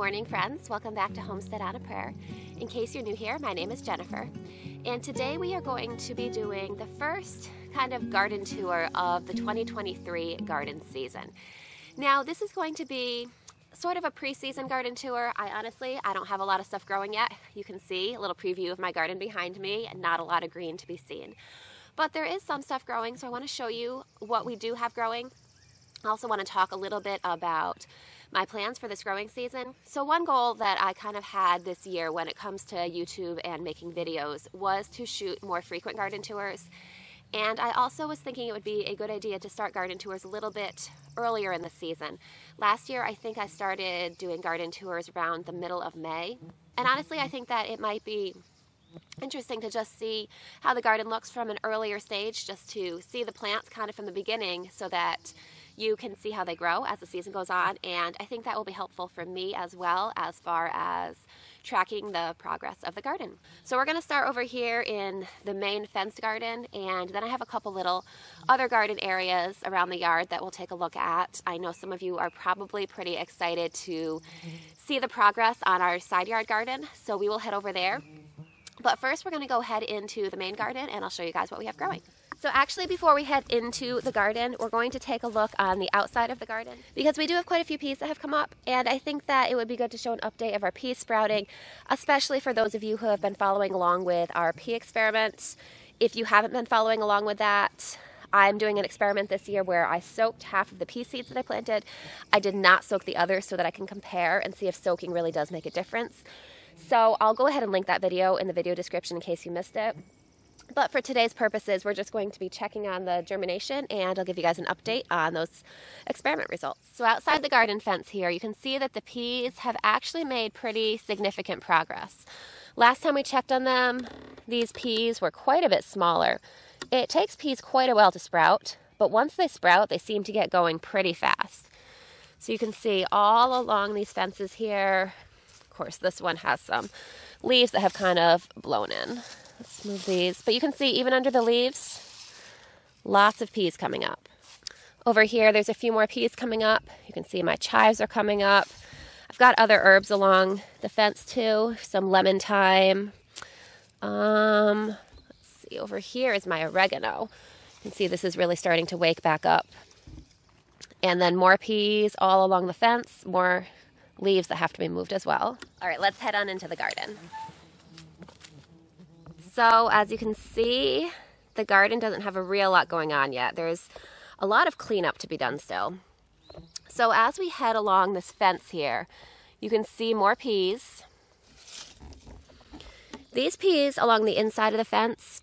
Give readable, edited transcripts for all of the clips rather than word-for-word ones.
morning, friends. Welcome back to Homestead on a Prayer. In case you're new here, my name is Jennifer, and today we are going to be doing the first kind of garden tour of the 2023 garden season. Now, this is going to be sort of a pre-season garden tour. I don't have a lot of stuff growing yet. You can see a little preview of my garden behind me and not a lot of green to be seen. But there is some stuff growing, so I want to show you what we do have growing. I also want to talk a little bit about my plans for this growing season. So one goal that I kind of had this year when it comes to YouTube and making videos was to shoot more frequent garden tours. And I also was thinking it would be a good idea to start garden tours a little bit earlier in the season. Last year, I think I started doing garden tours around the middle of May. And honestly, I think that it might be interesting to just see how the garden looks from an earlier stage, just to see the plants kind of from the beginning so that you can see how they grow as the season goes on, and I think that will be helpful for me as well as far as tracking the progress of the garden. So we're going to start over here in the main fenced garden, and then I have a couple little other garden areas around the yard that we'll take a look at. I know some of you are probably pretty excited to see the progress on our side yard garden, so we will head over there. But first we're going to go head into the main garden and I'll show you guys what we have growing. So actually, before we head into the garden, we're going to take a look on the outside of the garden because we do have quite a few peas that have come up, and I think that it would be good to show an update of our pea sprouting, especially for those of you who have been following along with our pea experiments. If you haven't been following along with that, I'm doing an experiment this year where I soaked half of the pea seeds that I planted. I did not soak the others so that I can compare and see if soaking really does make a difference. So I'll go ahead and link that video in the video description in case you missed it. But for today's purposes, we're just going to be checking on the germination, and I'll give you guys an update on those experiment results. So outside the garden fence here, you can see that the peas have actually made pretty significant progress. Last time we checked on them, these peas were quite a bit smaller. It takes peas quite a while to sprout, but once they sprout, they seem to get going pretty fast. So you can see all along these fences here. Of course, this one has some leaves that have kind of blown in. Let's move these. But you can see even under the leaves, lots of peas coming up. Over here, there's a few more peas coming up. You can see my chives are coming up. I've got other herbs along the fence too. Some lemon thyme. Let's see, over here is my oregano. You can see this is really starting to wake back up. And then more peas all along the fence, more leaves that have to be moved as well. All right, let's head on into the garden. So as you can see, the garden doesn't have a real lot going on yet. There's a lot of cleanup to be done still. So as we head along this fence here, you can see more peas. These peas along the inside of the fence,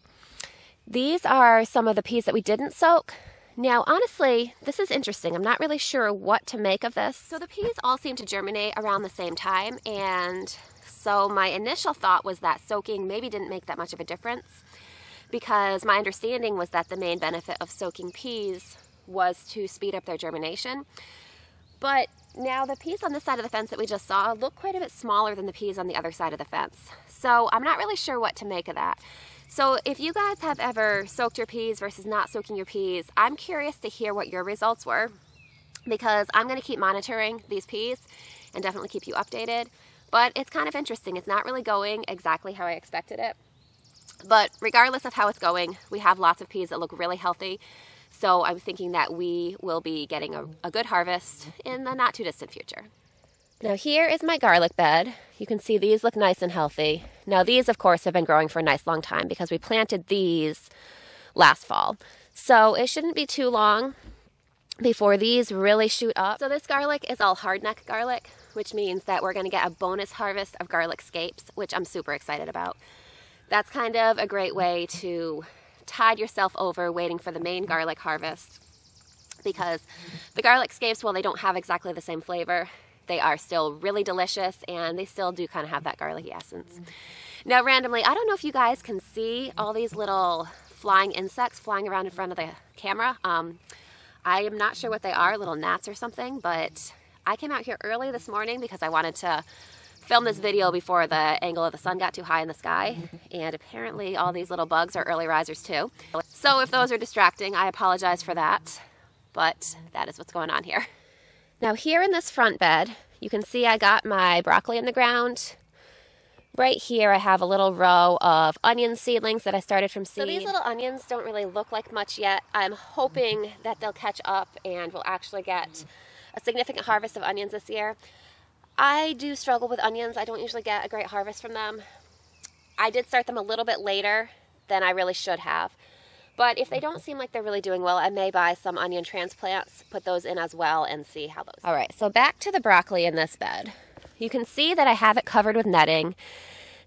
these are some of the peas that we didn't soak. Now, honestly, this is interesting. I'm not really sure what to make of this. So the peas all seem to germinate around the same time, and so my initial thought was that soaking maybe didn't make that much of a difference, because my understanding was that the main benefit of soaking peas was to speed up their germination. But now the peas on this side of the fence that we just saw look quite a bit smaller than the peas on the other side of the fence. So I'm not really sure what to make of that. So if you guys have ever soaked your peas versus not soaking your peas, I'm curious to hear what your results were, because I'm going to keep monitoring these peas and definitely keep you updated. But it's kind of interesting. It's not really going exactly how I expected it. But regardless of how it's going, we have lots of peas that look really healthy. So I'm thinking that we will be getting a good harvest in the not too distant future. Now here is my garlic bed. You can see these look nice and healthy. Now these, of course, have been growing for a nice long time because we planted these last fall. So it shouldn't be too long before these really shoot up. So this garlic is all hardneck garlic, which means that we're going to get a bonus harvest of garlic scapes, which I'm super excited about. That's kind of a great way to tide yourself over waiting for the main garlic harvest, because the garlic scapes, while they don't have exactly the same flavor, they are still really delicious, and they still do kind of have that garlicky essence. Now randomly, I don't know if you guys can see all these little flying insects flying around in front of the camera. I am not sure what they are, little gnats or something, but I came out here early this morning because I wanted to film this video before the angle of the sun got too high in the sky, and apparently all these little bugs are early risers too. So if those are distracting, I apologize for that, but that is what's going on here. Now here in this front bed, You can see I got my broccoli in the ground. Right here I have a little row of onion seedlings that I started from seed. So these little onions don't really look like much yet. I'm hoping that they'll catch up and we'll actually get a significant harvest of onions this year. I do struggle with onions. I don't usually get a great harvest from them. I did start them a little bit later than I really should have. But if they don't seem like they're really doing well, I may buy some onion transplants, put those in as well, and see how those. All right, so back to the broccoli in this bed. You can see that I have it covered with netting.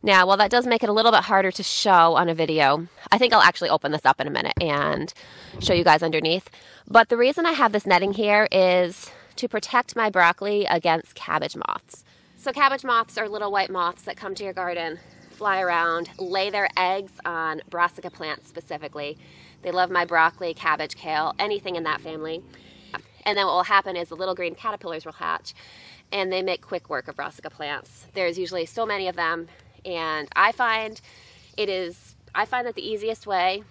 Now, while that does make it a little bit harder to show on a video, I think I'll actually open this up in a minute and show you guys underneath. But the reason I have this netting here is to protect my broccoli against cabbage moths. So cabbage moths are little white moths that come to your garden, fly around, lay their eggs on brassica plants specifically. They love my broccoli, cabbage, kale, anything in that family. And then what will happen is the little green caterpillars will hatch and they make quick work of brassica plants. There's usually so many of them, and I find that the easiest way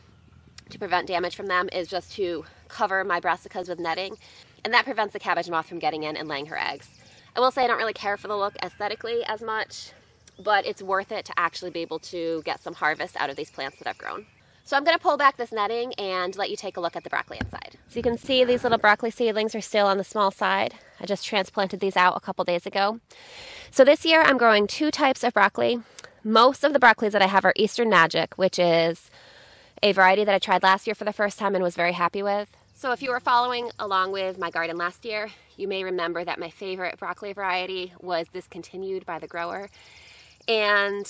to prevent damage from them is just to cover my brassicas with netting, and that prevents the cabbage moth from getting in and laying her eggs. I will say I don't really care for the look aesthetically as much, but it's worth it to actually be able to get some harvest out of these plants that I've grown. So I'm going to pull back this netting and let you take a look at the broccoli inside. So you can see these little broccoli seedlings are still on the small side. I just transplanted these out a couple days ago. So this year I'm growing 2 types of broccoli. Most of the broccolis that I have are Eastern Magic, which is a variety that I tried last year for the first time and was very happy with. So if you were following along with my garden last year, you may remember that my favorite broccoli variety was discontinued by the grower. And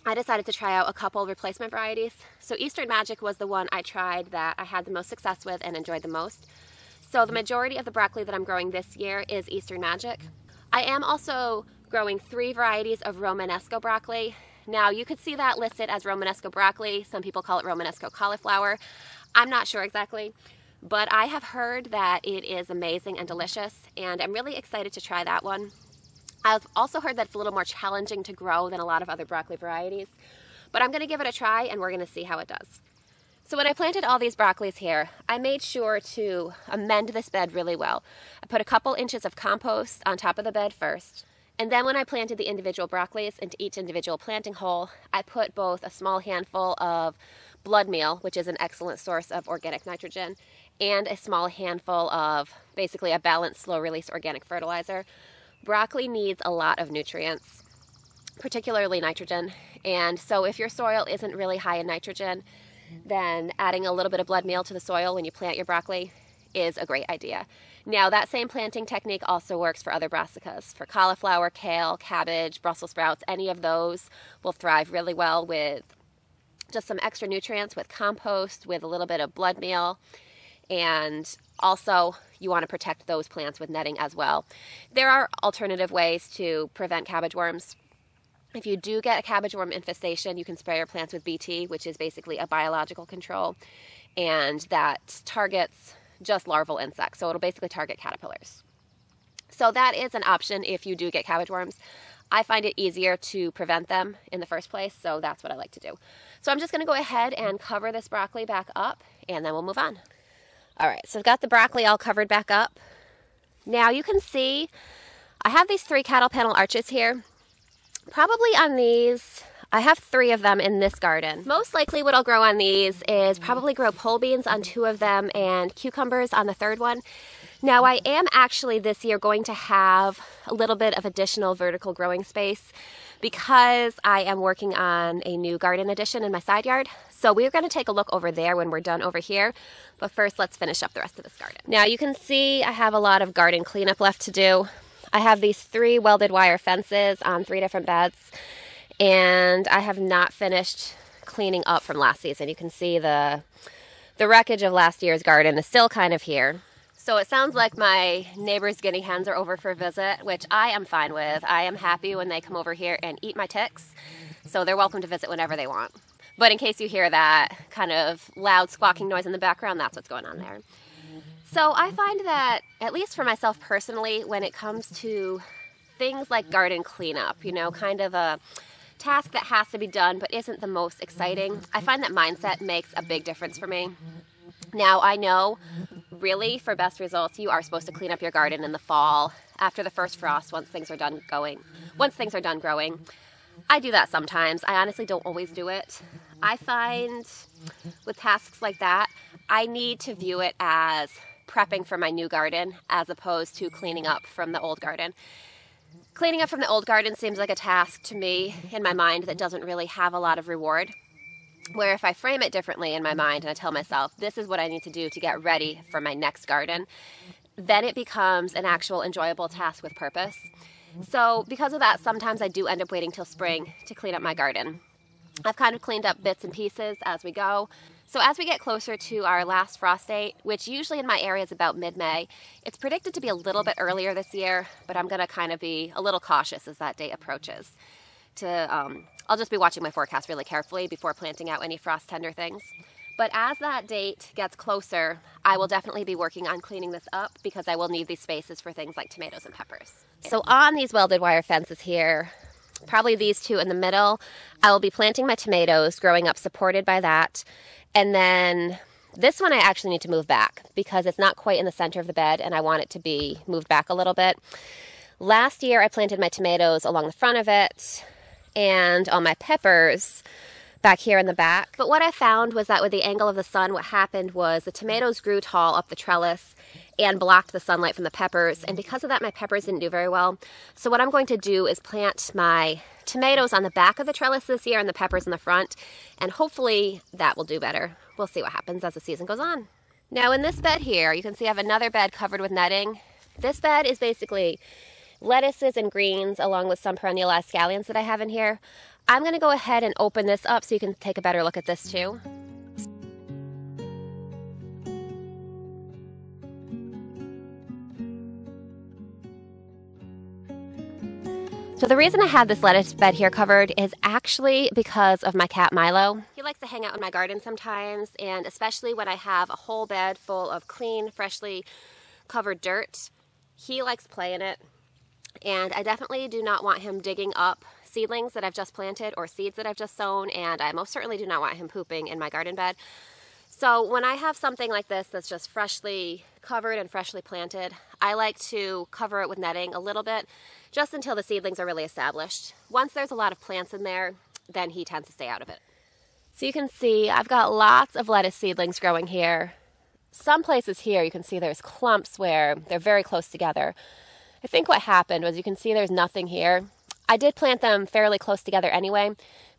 I decided to try out a couple replacement varieties. So Eastern Magic was the one I tried that I had the most success with and enjoyed the most. So the majority of the broccoli that I'm growing this year is Eastern Magic. I am also growing 3 varieties of Romanesco broccoli. Now you could see that listed as Romanesco broccoli. Some people call it Romanesco cauliflower. I'm not sure exactly, but I have heard that it is amazing and delicious, and I'm really excited to try that one. I've also heard that it's a little more challenging to grow than a lot of other broccoli varieties, but I'm going to give it a try and we're going to see how it does. So when I planted all these broccolis here, I made sure to amend this bed really well. I put a couple inches of compost on top of the bed first, and then when I planted the individual broccolis into each individual planting hole, I put both a small handful of blood meal, which is an excellent source of organic nitrogen, and a small handful of basically a balanced slow-release organic fertilizer. Broccoli needs a lot of nutrients, particularly nitrogen, and so if your soil isn't really high in nitrogen, then adding a little bit of blood meal to the soil when you plant your broccoli is a great idea. Now that same planting technique also works for other brassicas. For cauliflower, kale, cabbage, Brussels sprouts, any of those will thrive really well with just some extra nutrients, with compost, with a little bit of blood meal. And also you want to protect those plants with netting as well. There are alternative ways to prevent cabbage worms. If you do get a cabbage worm infestation, you can spray your plants with BT, which is basically a biological control, and that targets just larval insects. So it'll basically target caterpillars. So that is an option if you do get cabbage worms. I find it easier to prevent them in the first place, so that's what I like to do. So I'm just going to go ahead and cover this broccoli back up, and then we'll move on. All right, so I've got the broccoli all covered back up. Now you can see I have these 3 cattle panel arches here. Probably on these, I have 3 of them in this garden. Most likely what I'll grow on these is probably grow pole beans on 2 of them and cucumbers on the 3rd one. Now I am actually this year going to have a little bit of additional vertical growing space because I am working on a new garden addition in my side yard. So we're going to take a look over there when we're done over here. But first, let's finish up the rest of this garden. Now you can see I have a lot of garden cleanup left to do. I have these 3 welded wire fences on 3 different beds, and I have not finished cleaning up from last season. You can see the wreckage of last year's garden is still kind of here. So it sounds like my neighbor's guinea hens are over for a visit, which I am fine with. I am happy when they come over here and eat my ticks, so they're welcome to visit whenever they want. But in case you hear that kind of loud squawking noise in the background, that's what's going on there. So I find that, at least for myself personally, when it comes to things like garden cleanup, you know, kind of a task that has to be done but isn't the most exciting, I find that mindset makes a big difference for me. Now I know really, for best results, you are supposed to clean up your garden in the fall after the first frost once things are done growing. I do that sometimes. I honestly don't always do it. I find with tasks like that, I need to view it as prepping for my new garden as opposed to cleaning up from the old garden. Cleaning up from the old garden seems like a task to me in my mind that doesn't really have a lot of reward. Where if I frame it differently in my mind and I tell myself, this is what I need to do to get ready for my next garden, then it becomes an actual enjoyable task with purpose. So because of that, sometimes I do end up waiting till spring to clean up my garden. I've kind of cleaned up bits and pieces as we go. So as we get closer to our last frost date, which usually in my area is about mid-May, it's predicted to be a little bit earlier this year, but I'm going to kind of be a little cautious as that date approaches. I'll just be watching my forecast really carefully before planting out any frost tender things. But as that date gets closer, I will definitely be working on cleaning this up because I will need these spaces for things like tomatoes and peppers. So on these welded wire fences here, probably these two in the middle, I will be planting my tomatoes, growing up supported by that. And then this one I actually need to move back because it's not quite in the center of the bed and I want it to be moved back a little bit. Last year I planted my tomatoes along the front of it and on my peppers back here in the back. But what I found was that with the angle of the sun, what happened was the tomatoes grew tall up the trellis and blocked the sunlight from the peppers. And because of that, my peppers didn't do very well. So what I'm going to do is plant my tomatoes on the back of the trellis this year and the peppers in the front. And hopefully that will do better. We'll see what happens as the season goes on. Now in this bed here, you can see I have another bed covered with netting. This bed is basically lettuces and greens along with some perennialized scallions that I have in here. I'm going to go ahead and open this up so you can take a better look at this too. So the reason I have this lettuce bed here covered is actually because of my cat Milo. He likes to hang out in my garden sometimes, and especially when I have a whole bed full of clean, freshly covered dirt, he likes to play in it. And I definitely do not want him digging up seedlings that I've just planted or seeds that I've just sown, and I most certainly do not want him pooping in my garden bed. So when I have something like this that's just freshly covered and freshly planted, I like to cover it with netting a little bit just until the seedlings are really established. Once there's a lot of plants in there, then he tends to stay out of it. So you can see I've got lots of lettuce seedlings growing here. Some places here you can see there's clumps where they're very close together. I think what happened was you can see there's nothing here. I did plant them fairly close together anyway,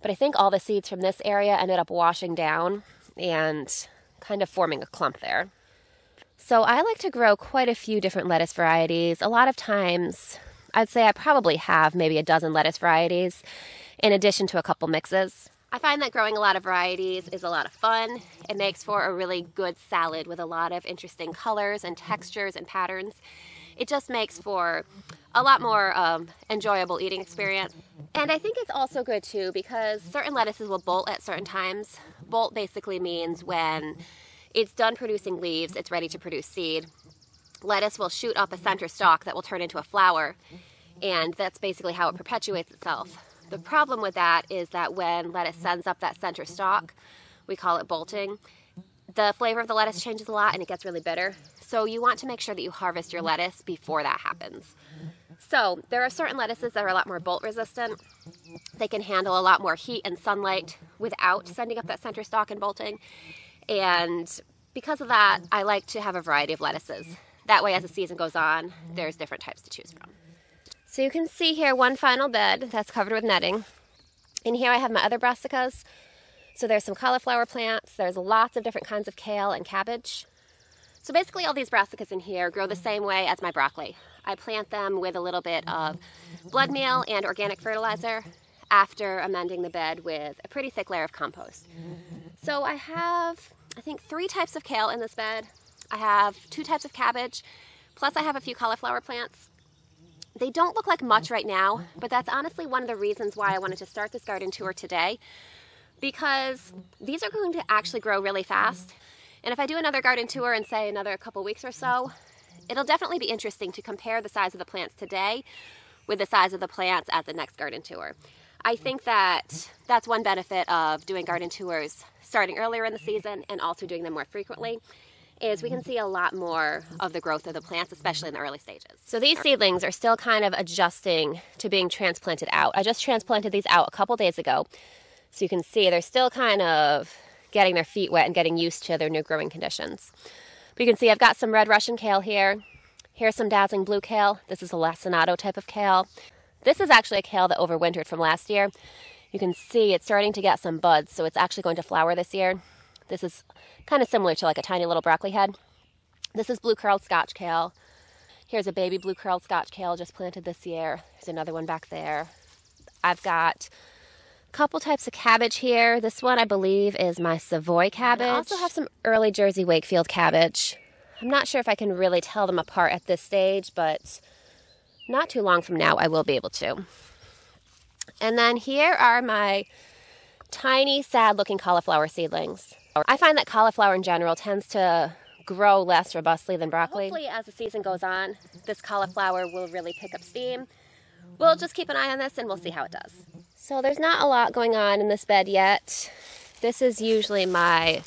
but I think all the seeds from this area ended up washing down and kind of forming a clump there. So I like to grow quite a few different lettuce varieties. A lot of times, I'd say I probably have maybe a dozen lettuce varieties in addition to a couple mixes. I find that growing a lot of varieties is a lot of fun. It makes for a really good salad with a lot of interesting colors and textures and patterns. It just makes for a lot more enjoyable eating experience. And I think it's also good too because certain lettuces will bolt at certain times. Bolt basically means when it's done producing leaves, it's ready to produce seed. Lettuce will shoot up a center stalk that will turn into a flower, and that's basically how it perpetuates itself. The problem with that is that when lettuce sends up that center stalk, we call it bolting, the flavor of the lettuce changes a lot and it gets really bitter. So you want to make sure that you harvest your lettuce before that happens. So there are certain lettuces that are a lot more bolt resistant. They can handle a lot more heat and sunlight without sending up that center stalk and bolting. And because of that, I like to have a variety of lettuces. That way, as the season goes on, there's different types to choose from. So you can see here one final bed that's covered with netting. In here I have my other brassicas. So there's some cauliflower plants. There's lots of different kinds of kale and cabbage. So basically all these brassicas in here grow the same way as my broccoli. I plant them with a little bit of blood meal and organic fertilizer after amending the bed with a pretty thick layer of compost. So I have, I think, 3 types of kale in this bed. I have 2 types of cabbage, plus I have a few cauliflower plants. They don't look like much right now, but that's honestly one of the reasons why I wanted to start this garden tour today, because these are going to actually grow really fast. And if I do another garden tour in, say, another couple weeks or so, it'll definitely be interesting to compare the size of the plants today with the size of the plants at the next garden tour. I think that that's one benefit of doing garden tours starting earlier in the season and also doing them more frequently, is we can see a lot more of the growth of the plants, especially in the early stages. So these seedlings are still kind of adjusting to being transplanted out. I just transplanted these out a couple days ago. So you can see they're still kind of getting their feet wet and getting used to their new growing conditions. But you can see I've got some red Russian kale here. Here's some dazzling blue kale. This is a lacinato type of kale. This is actually a kale that overwintered from last year. You can see it's starting to get some buds, so it's actually going to flower this year. This is kind of similar to like a tiny little broccoli head. This is blue curled Scotch kale. Here's a baby blue curled Scotch kale just planted this year. There's another one back there. I've got a couple types of cabbage here. This one I believe is my Savoy cabbage. I also have some early Jersey Wakefield cabbage. I'm not sure if I can really tell them apart at this stage, but not too long from now I will be able to. And then here are my tiny, sad-looking cauliflower seedlings. I find that cauliflower in general tends to grow less robustly than broccoli. Hopefully, as the season goes on, this cauliflower will really pick up steam. We'll just keep an eye on this and we'll see how it does. So there's not a lot going on in this bed yet. This is usually my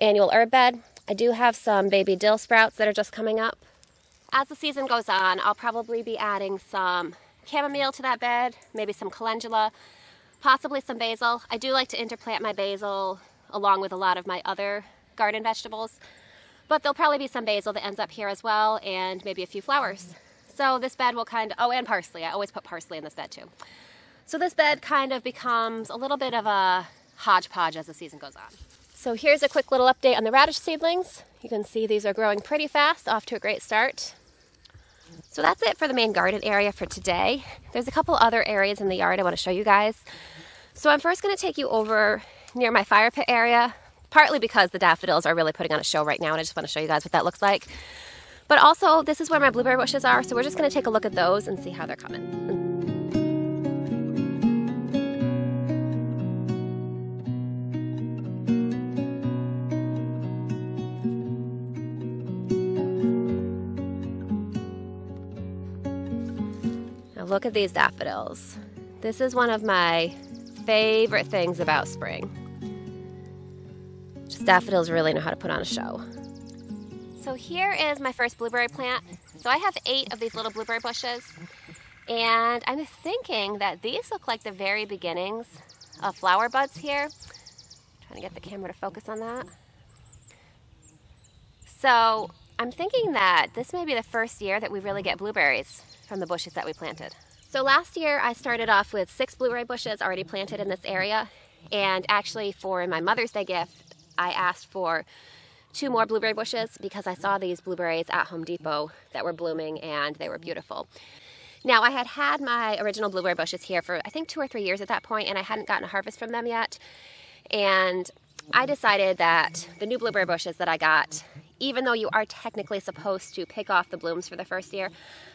annual herb bed. I do have some baby dill sprouts that are just coming up. As the season goes on, I'll probably be adding some chamomile to that bed, maybe some calendula, possibly some basil. I do like to interplant my basil along with a lot of my other garden vegetables, but there'll probably be some basil that ends up here as well, and maybe a few flowers. So this bed will kind of, oh, and parsley. I always put parsley in this bed too. So this bed kind of becomes a little bit of a hodgepodge as the season goes on. So here's a quick little update on the radish seedlings. You can see these are growing pretty fast, off to a great start. So that's it for the main garden area for today. There's a couple other areas in the yard I want to show you guys. So I'm first going to take you over near my fire pit area, partly because the daffodils are really putting on a show right now and I just want to show you guys what that looks like. But also, this is where my blueberry bushes are, so we're just going to take a look at those and see how they're coming. Now look at these daffodils. This is one of my favorite things about spring. Just daffodils really know how to put on a show. So here is my first blueberry plant. So I have 8 of these little blueberry bushes, and I'm thinking that these look like the very beginnings of flower buds here. Trying to get the camera to focus on that. So I'm thinking that this may be the first year that we really get blueberries from the bushes that we planted. So last year I started off with 6 blueberry bushes already planted in this area, and actually for my Mother's Day gift I asked for 2 more blueberry bushes because I saw these blueberries at Home Depot that were blooming and they were beautiful. Now I had my original blueberry bushes here for I think 2 or 3 years at that point, and I hadn't gotten a harvest from them yet, and I decided that the new blueberry bushes that I got, even though you are technically supposed to pick off the blooms for the first year,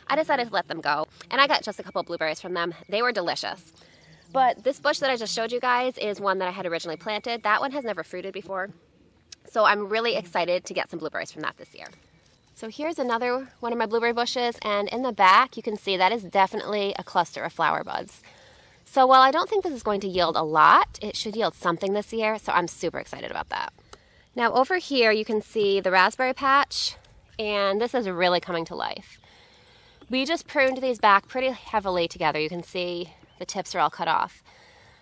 I decided to let them go, and I got just a couple of blueberries from them. They were delicious. But this bush that I just showed you guys is one that I had originally planted. That one has never fruited before, so I'm really excited to get some blueberries from that this year. So here's another one of my blueberry bushes, and in the back you can see that is definitely a cluster of flower buds. So while I don't think this is going to yield a lot, it should yield something this year, so I'm super excited about that. Now over here you can see the raspberry patch, and this is really coming to life. We just pruned these back pretty heavily together. You can see the tips are all cut off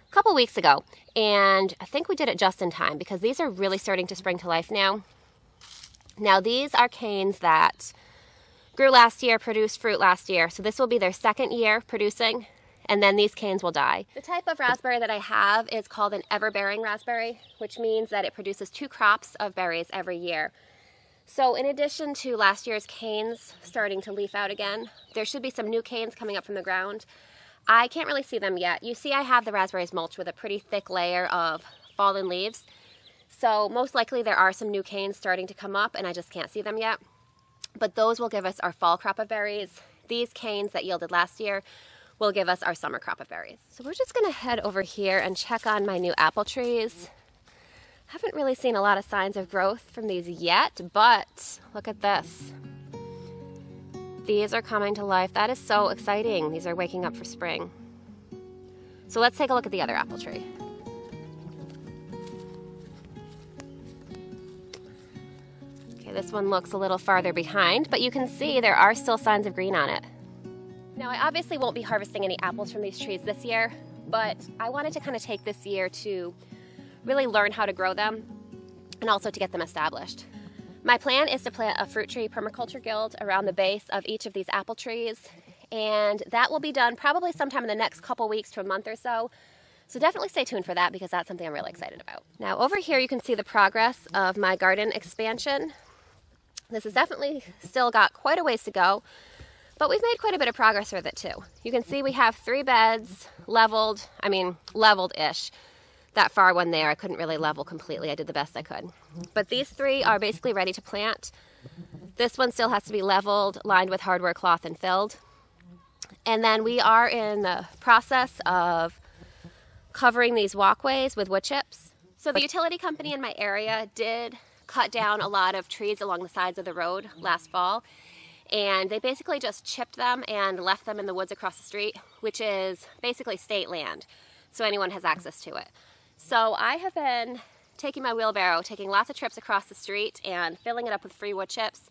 a couple weeks ago, and I think we did it just in time because these are really starting to spring to life now. Now these are canes that grew last year, produced fruit last year, so this will be their second year producing, and then these canes will die. The type of raspberry that I have is called an ever-bearing raspberry, which means that it produces 2 crops of berries every year. So in addition to last year's canes starting to leaf out again, there should be some new canes coming up from the ground. I can't really see them yet. You see I have the raspberries mulched with a pretty thick layer of fallen leaves. So most likely there are some new canes starting to come up and I just can't see them yet. But those will give us our fall crop of berries. These canes that yielded last year will give us our summer crop of berries. So we're just gonna head over here and check on my new apple trees. Haven't really seen a lot of signs of growth from these yet, but look at this. These are coming to life. That is so exciting. These are waking up for spring. So let's take a look at the other apple tree. This one looks a little farther behind, but you can see there are still signs of green on it. Now, I obviously won't be harvesting any apples from these trees this year, but I wanted to kind of take this year to really learn how to grow them and also to get them established. My plan is to plant a fruit tree permaculture guild around the base of each of these apple trees, and that will be done probably sometime in the next couple weeks to a month or so. So definitely stay tuned for that because that's something I'm really excited about. Now over here you can see the progress of my garden expansion. This has definitely still got quite a ways to go, but we've made quite a bit of progress with it too. You can see we have 3 beds leveled-ish. That far one there, I couldn't really level completely. I did the best I could. But these 3 are basically ready to plant. This one still has to be leveled, lined with hardware cloth and filled. And then we are in the process of covering these walkways with wood chips. So the utility company in my area did cut down a lot of trees along the sides of the road last fall. And they basically just chipped them and left them in the woods across the street, which is basically state land. So anyone has access to it. So I have been taking my wheelbarrow, taking lots of trips across the street and filling it up with free wood chips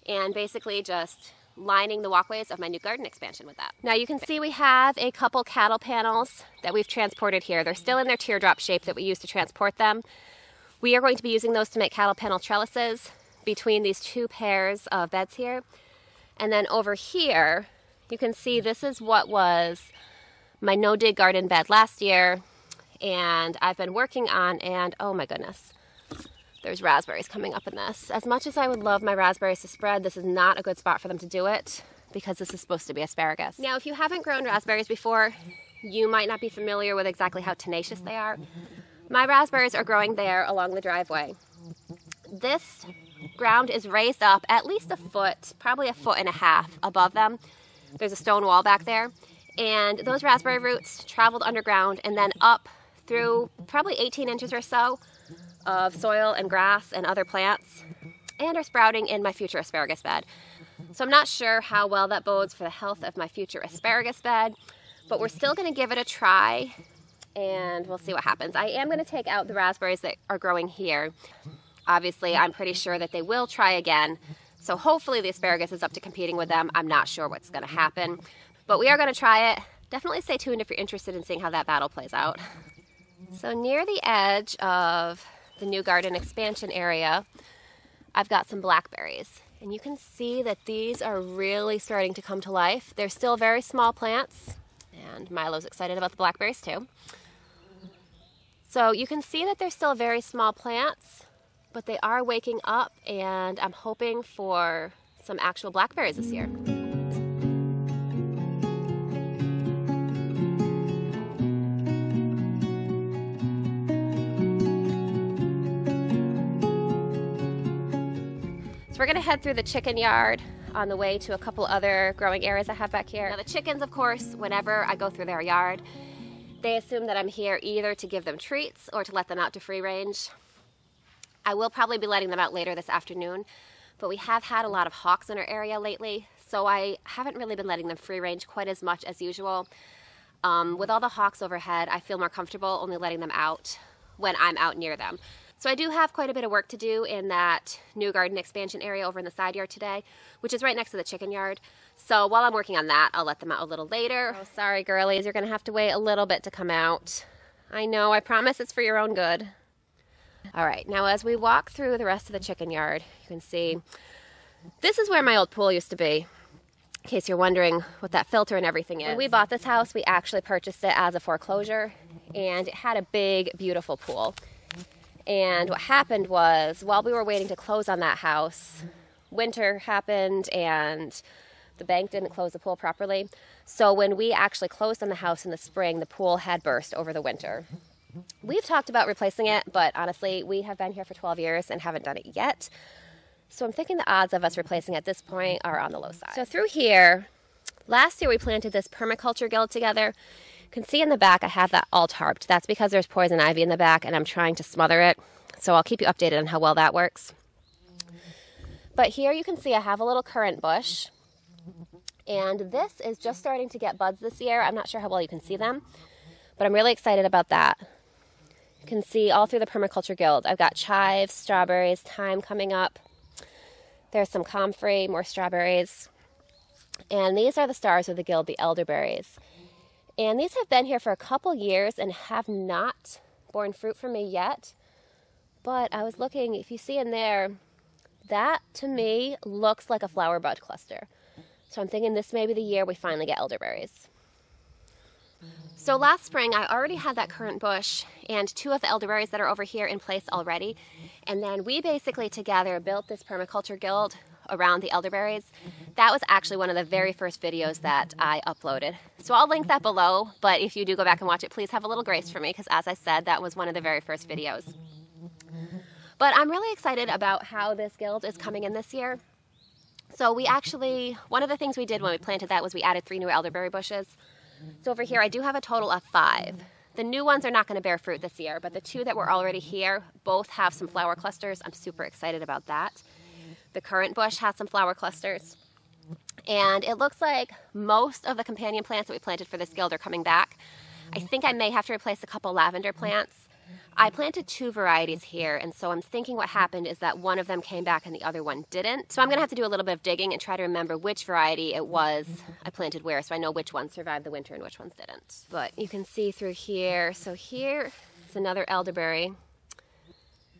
and basically just lining the walkways of my new garden expansion with that. Now you can see we have a couple cattle panels that we've transported here. They're still in their teardrop shape that we used to transport them. We are going to be using those to make cattle panel trellises between these 2 pairs of beds here. And then over here, you can see this is what was my no-dig garden bed last year. And I've been working on, and oh my goodness, there's raspberries coming up in this. As much as I would love my raspberries to spread, this is not a good spot for them to do it because this is supposed to be asparagus. Now, if you haven't grown raspberries before, you might not be familiar with exactly how tenacious they are. My raspberries are growing there along the driveway. This ground is raised up at least a foot, probably 1.5 feet above them. There's a stone wall back there. And those raspberry roots traveled underground and then up through probably 18 inches or so of soil and grass and other plants, and are sprouting in my future asparagus bed. So I'm not sure how well that bodes for the health of my future asparagus bed, but we're still going to give it a try and we'll see what happens. I am going to take out the raspberries that are growing here. Obviously, I'm pretty sure that they will try again, so hopefully the asparagus is up to competing with them. I'm not sure what's going to happen, but we are going to try it. Definitely stay tuned if you're interested in seeing how that battle plays out. So near the edge of the new garden expansion area, I've got some blackberries. And you can see that these are really starting to come to life. They're still very small plants, and Milo's excited about the blackberries too. So you can see that they're still very small plants, but they are waking up, and I'm hoping for some actual blackberries this year. We're gonna head through the chicken yard on the way to a couple other growing areas I have back here. Now the chickens, of course, whenever I go through their yard, they assume that I'm here either to give them treats or to let them out to free range. I will probably be letting them out later this afternoon, but we have had a lot of hawks in our area lately, so I haven't really been letting them free range quite as much as usual. With all the hawks overhead, I feel more comfortable only letting them out when I'm out near them. So I do have quite a bit of work to do in that new garden expansion area over in the side yard today, which is right next to the chicken yard. So while I'm working on that, I'll let them out a little later. Oh, sorry girlies, you're gonna have to wait a little bit to come out. I know, I promise it's for your own good. All right, now as we walk through the rest of the chicken yard, you can see this is where my old pool used to be, in case you're wondering what that filter and everything is. When we bought this house, we actually purchased it as a foreclosure, and it had a big, beautiful pool. And what happened was, while we were waiting to close on that house, winter happened and the bank didn't close the pool properly. So when we actually closed on the house in the spring, the pool had burst over the winter. We've talked about replacing it, but honestly, we have been here for 12 years and haven't done it yet. So I'm thinking the odds of us replacing at this point are on the low side. So through here, last year we planted this permaculture guild together. You can see in the back I have that all tarped. That's because there's poison ivy in the back and I'm trying to smother it. So I'll keep you updated on how well that works. But here you can see I have a little currant bush. And this is just starting to get buds this year. I'm not sure how well you can see them, but I'm really excited about that. You can see all through the permaculture guild. I've got chives, strawberries, thyme coming up. There's some comfrey, more strawberries. And these are the stars of the guild, the elderberries. And these have been here for a couple years and have not borne fruit for me yet. But I was looking, if you see in there, that to me looks like a flower bud cluster. So I'm thinking this may be the year we finally get elderberries. So last spring I already had that currant bush and 2 of the elderberries that are over here in place already. And then we basically together built this permaculture guild around the elderberries. That was actually one of the very first videos that I uploaded. So I'll link that below, but if you do go back and watch it, please have a little grace for me, because as I said, that was one of the very first videos. But I'm really excited about how this guild is coming in this year. So we actually, one of the things we did when we planted that was we added 3 new elderberry bushes. So over here I do have a total of 5. The new ones are not going to bear fruit this year, but the 2 that were already here both have some flower clusters. I'm super excited about that. The currant bush has some flower clusters. And it looks like most of the companion plants that we planted for this guild are coming back. I think I may have to replace a couple lavender plants. I planted 2 varieties here, and so I'm thinking what happened is that one of them came back and the other one didn't. So I'm going to have to do a little bit of digging and try to remember which variety it was I planted where, so I know which ones survived the winter and which ones didn't. But you can see through here. So here is another elderberry.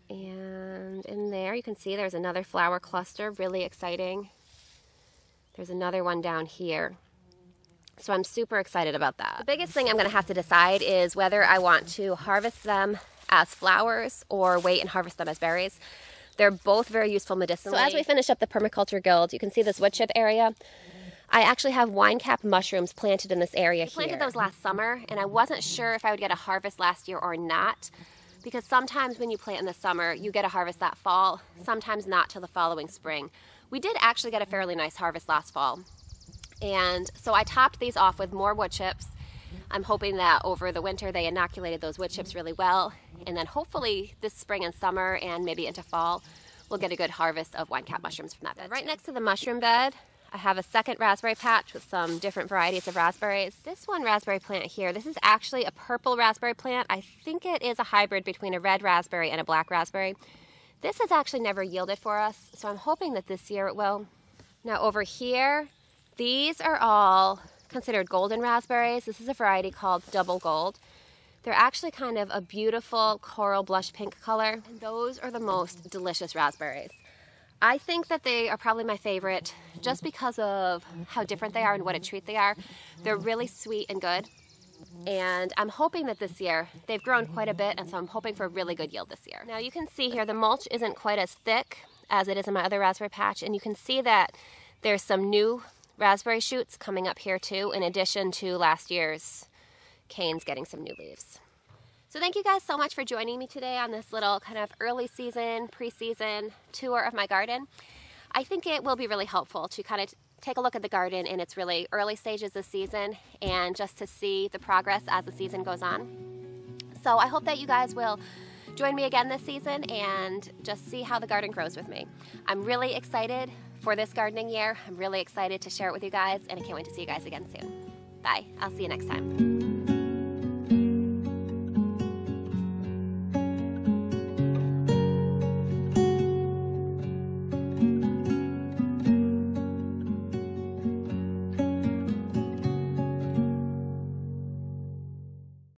And in there you can see there's another flower cluster, really exciting. There's another one down here. So I'm super excited about that. The biggest thing I'm going to have to decide is whether I want to harvest them as flowers or wait and harvest them as berries. They're both very useful medicinally. So as we finish up the permaculture guild, you can see this wood chip area. I actually have wine cap mushrooms planted in this area here. I planted those last summer, and I wasn't sure if I would get a harvest last year or not, because sometimes when you plant in the summer, you get a harvest that fall, sometimes not till the following spring. We did actually get a fairly nice harvest last fall. And so I topped these off with more wood chips. I'm hoping that over the winter they inoculated those wood chips really well, and then hopefully this spring and summer and maybe into fall we'll get a good harvest of wine cap mushrooms from that bed. Right next to the mushroom bed I have a second raspberry patch with some different varieties of raspberries. This one raspberry plant here, this is actually a purple raspberry plant. I think it is a hybrid between a red raspberry and a black raspberry. This has actually never yielded for us, so I'm hoping that this year it will. Now over here, these are all considered golden raspberries. This is a variety called Double Gold. They're actually kind of a beautiful coral blush pink color. And those are the most delicious raspberries. I think that they are probably my favorite just because of how different they are and what a treat they are. They're really sweet and good. And I'm hoping that this year, they've grown quite a bit, and so I'm hoping for a really good yield this year. Now you can see here the mulch isn't quite as thick as it is in my other raspberry patch, and you can see that there's some new raspberry shoots coming up here too, in addition to last year's canes getting some new leaves. So thank you guys so much for joining me today on this little kind of early season, pre-season tour of my garden. I think it will be really helpful to kind of take a look at the garden in its really early stages this season and just to see the progress as the season goes on. So I hope that you guys will join me again this season and just see how the garden grows with me. I'm really excited for this gardening year. I'm really excited to share it with you guys, and I can't wait to see you guys again soon. Bye. I'll see you next time.